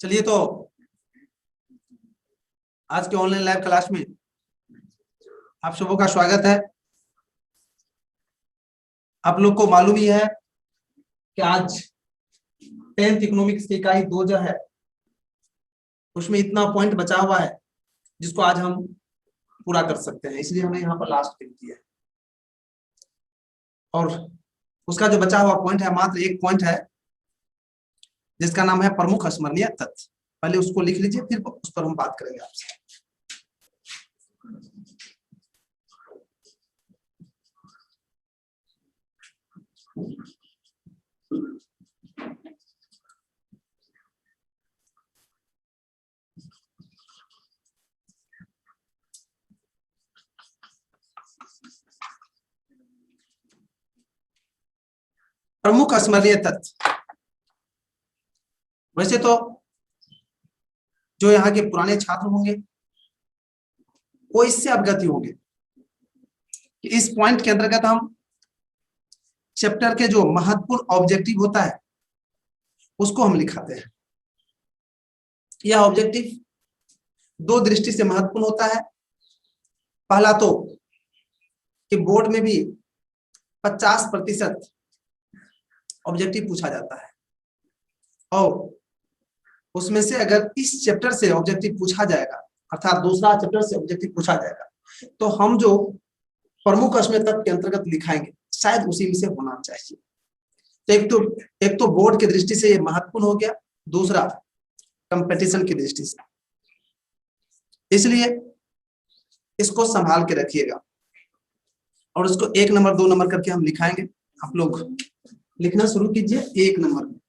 चलिए तो आज के ऑनलाइन लाइव क्लास में आप सबों का स्वागत है। आप लोग को मालूम ही है कि आज 10th इकोनॉमिक्स की इकाई 2 जो है उसमें इतना पॉइंट बचा हुआ है जिसको आज हम पूरा कर सकते हैं, इसलिए हमने यहाँ पर लास्ट पिक किया है। और उसका जो बचा हुआ पॉइंट है मात्र एक पॉइंट है जिसका नाम है प्रमुख स्मरणीय तथ्य। पहले उसको लिख लीजिए, फिर उस पर हम बात करेंगे आपसे। प्रमुख स्मरणीय तथ्य। वैसे तो जो यहाँ के पुराने छात्र होंगे वो इससे अवगत होंगे कि इस पॉइंट के अंतर्गत हम चैप्टर के जो महत्वपूर्ण ऑब्जेक्टिव होता है उसको हम लिखाते हैं। यह ऑब्जेक्टिव दो दृष्टि से महत्वपूर्ण होता है। पहला तो कि बोर्ड में भी 50% ऑब्जेक्टिव पूछा जाता है और उसमें से अगर इस चैप्टर से ऑब्जेक्टिव पूछा जाएगा अर्थात दूसरा चैप्टर से ऑब्जेक्टिव पूछा जाएगा तो हम जो प्रमुख स्मरणीय तथ्य के अंतर्गत लिखाएंगे शायद उसी में से होना चाहिए। तो एक तो बोर्ड की दृष्टि से ये महत्वपूर्ण हो गया, दूसरा कंपटीशन की दृष्टि से, इसलिए इसको संभाल के रखिएगा और उसको 1 नंबर 2 नंबर करके हम लिखाएंगे। आप लोग लिखना शुरू कीजिए। 1 नंबर में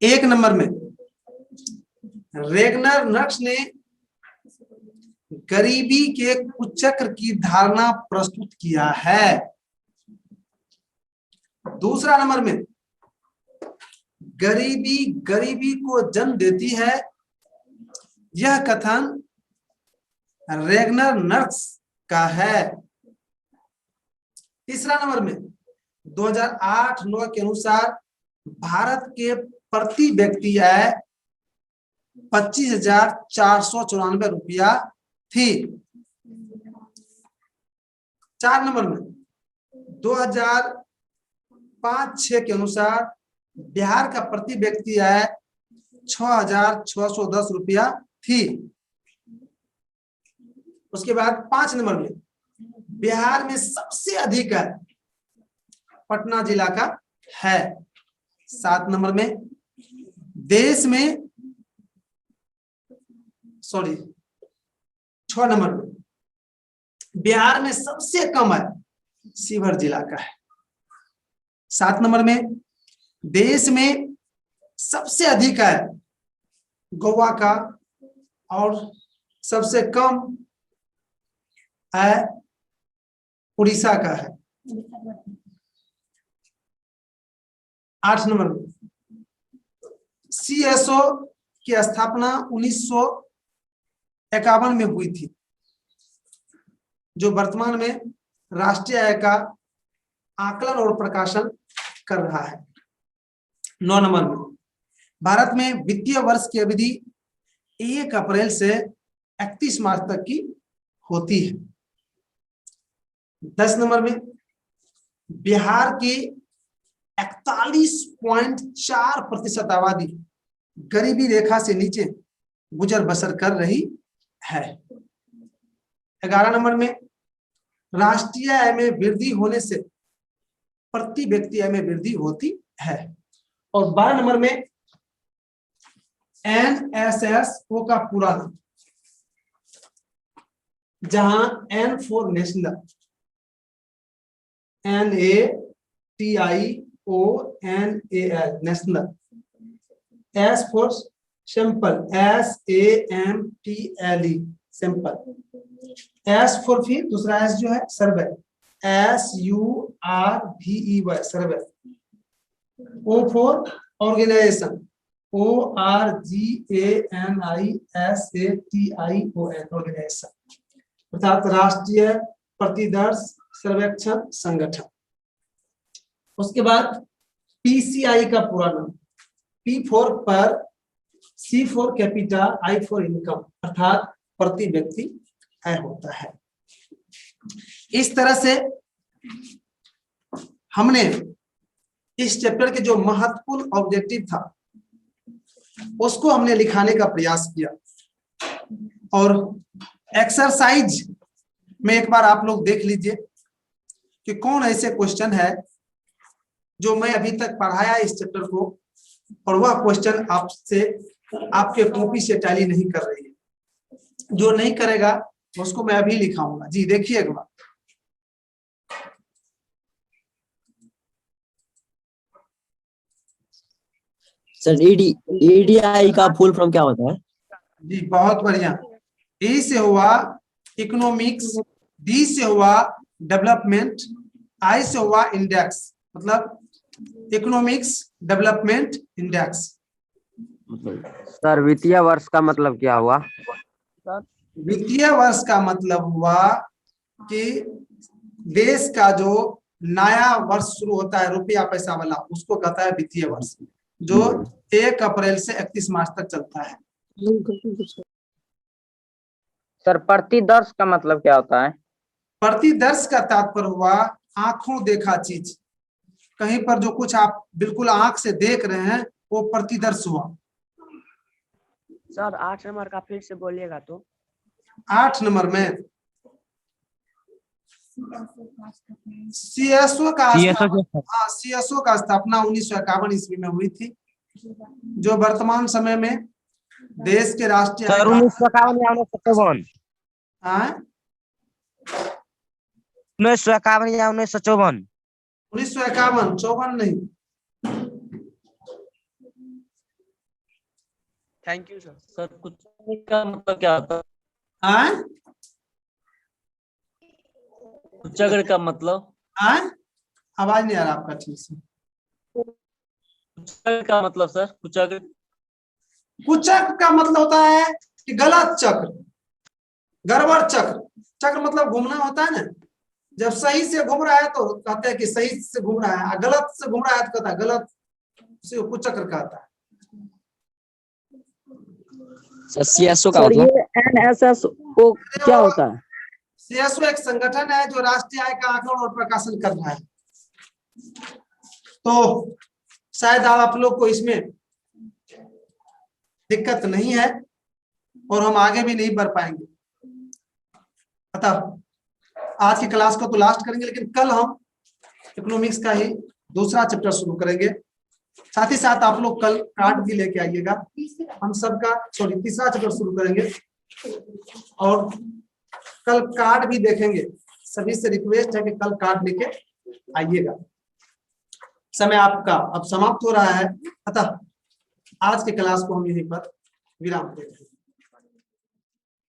1 नंबर में रेगनर नक्स ने गरीबी के कुचक्र की धारणा प्रस्तुत किया है। दूसरा नंबर में गरीबी को जन्म देती है, यह कथन रेगनर नक्स का है। तीसरा नंबर में 2008-9 के अनुसार भारत के प्रति व्यक्ति आय 25,494 रुपया थी। 4 नंबर में 2005-6 के अनुसार बिहार का प्रति व्यक्ति आय 6,610 रुपया थी। उसके बाद 5 नंबर में बिहार में सबसे अधिक है पटना जिला का है। 7 नंबर में देश में 6 नंबर में बिहार में सबसे कम है शिवहर जिला का है। 7 नंबर में देश में सबसे अधिक है गोवा का और सबसे कम है उड़ीसा का है। 8 नंबर में CSO की स्थापना 1951 में हुई थी, जो वर्तमान में राष्ट्रीय आय का आकलन और प्रकाशन कर रहा है। 9 नंबर में भारत में वित्तीय वर्ष की अवधि 1 अप्रैल से 31 मार्च तक की होती है। 10 नंबर में बिहार की 41.4% आबादी गरीबी रेखा से नीचे गुजर बसर कर रही है। 11 नंबर में राष्ट्रीय आय में वृद्धि होने से प्रति व्यक्ति आय में वृद्धि होती है। और 12 नंबर में NSSO का पूरा नाम, जहां N for national, NATIONAL national, S for simple, SAMPLE simple, S for फिर दूसरा S जो है survey, SURVEY survey, O for organisation, ORGANISATION organisation अर्थात राष्ट्रीय प्रतिदर्श सर्वेक्षण संगठन। उसके बाद PCI का पूरा नाम, P फॉर पर, C for capital, I for income, अर्थात प्रति व्यक्ति आय होता है। इस तरह से हमने इस चैप्टर के जो महत्वपूर्ण ऑब्जेक्टिव था उसको हमने लिखाने का प्रयास किया। और एक्सरसाइज में एक बार आप लोग देख लीजिए कि कौन ऐसे क्वेश्चन है जो मैं अभी तक पढ़ाया इस चैप्टर को और वह क्वेश्चन आपसे आपके कॉपी से टैली नहीं कर रही है। जो नहीं करेगा उसको मैं अभी लिखाऊंगा। जी देखिए एक बार, सर ईडीआई का फुल फॉर्म क्या होता है? जी बहुत बढ़िया। ई से हुआ इकोनॉमिक्स, डी से हुआ डेवलपमेंट, आई से हुआ इंडेक्स, मतलब इकोनॉमिक्स डेवलपमेंट इंडेक्स। सर वित्तीय वर्ष का मतलब क्या हुआ? वित्तीय वर्ष का मतलब हुआ कि देश का जो नया वर्ष शुरू होता है रुपया पैसा वाला, उसको कहता है वित्तीय वर्ष, जो 1 अप्रैल से 31 मार्च तक चलता है। सर प्रतिदर्श का मतलब क्या होता है? प्रतिदर्श का तात्पर्य हुआ आंखों देखा चीज, कहीं पर जो कुछ आप बिल्कुल आंख से देख रहे हैं वो प्रतिदर्श हुआ। सर 8 नंबर का फिर से बोलिएगा तो। 8 नंबर में सीएसओ का सीएसओ का स्थापना 1951 ईस्वी में हुई थी, जो वर्तमान समय में देश के राष्ट्रीय सर 1951 या 1954? 1951 या 1954? 1951, 54 नहीं। Thank you sir. सर कुछ का मतलब क्या होता है? कुचाग्र का मतलब? आवाज नहीं आ रहा आपका ठीक से। कुचाग्र का मतलब सर? कुचाग्र कुचक्र का मतलब होता है कि गलत चक्र, गड़बड़ चक्र। चक्र मतलब घूमना होता है ना, जब सही से घूम रहा है तो कहते हैं कि सही से घूम रहा है, गलत से घूम रहा है तो कहता है गलत से, कुचक्र कहता है। सीएसओ का मतलब? एनएसएसओ क्या होता है? सीएसओ एक संगठन है जो राष्ट्रीय आय का आकलन और प्रकाशन कर रहा है। तो शायद आप लोग को इसमें दिक्कत नहीं है और हम आगे भी नहीं बढ़ पाएंगे। अतः आज की क्लास को तो लास्ट करेंगे, लेकिन कल हम इकोनॉमिक्स का ही दूसरा चैप्टर शुरू करेंगे। साथ ही साथ आप लोग कल कार्ड भी लेके आइएगा। हम सबका तीसरा चैप्टर शुरू करेंगे और कल कार्ड भी देखेंगे। सभी से रिक्वेस्ट है कि कल कार्ड लेके आइएगा। समय आपका अब समाप्त हो रहा है, अतः आज के क्लास को हम यहीं पर विराम देते हैं।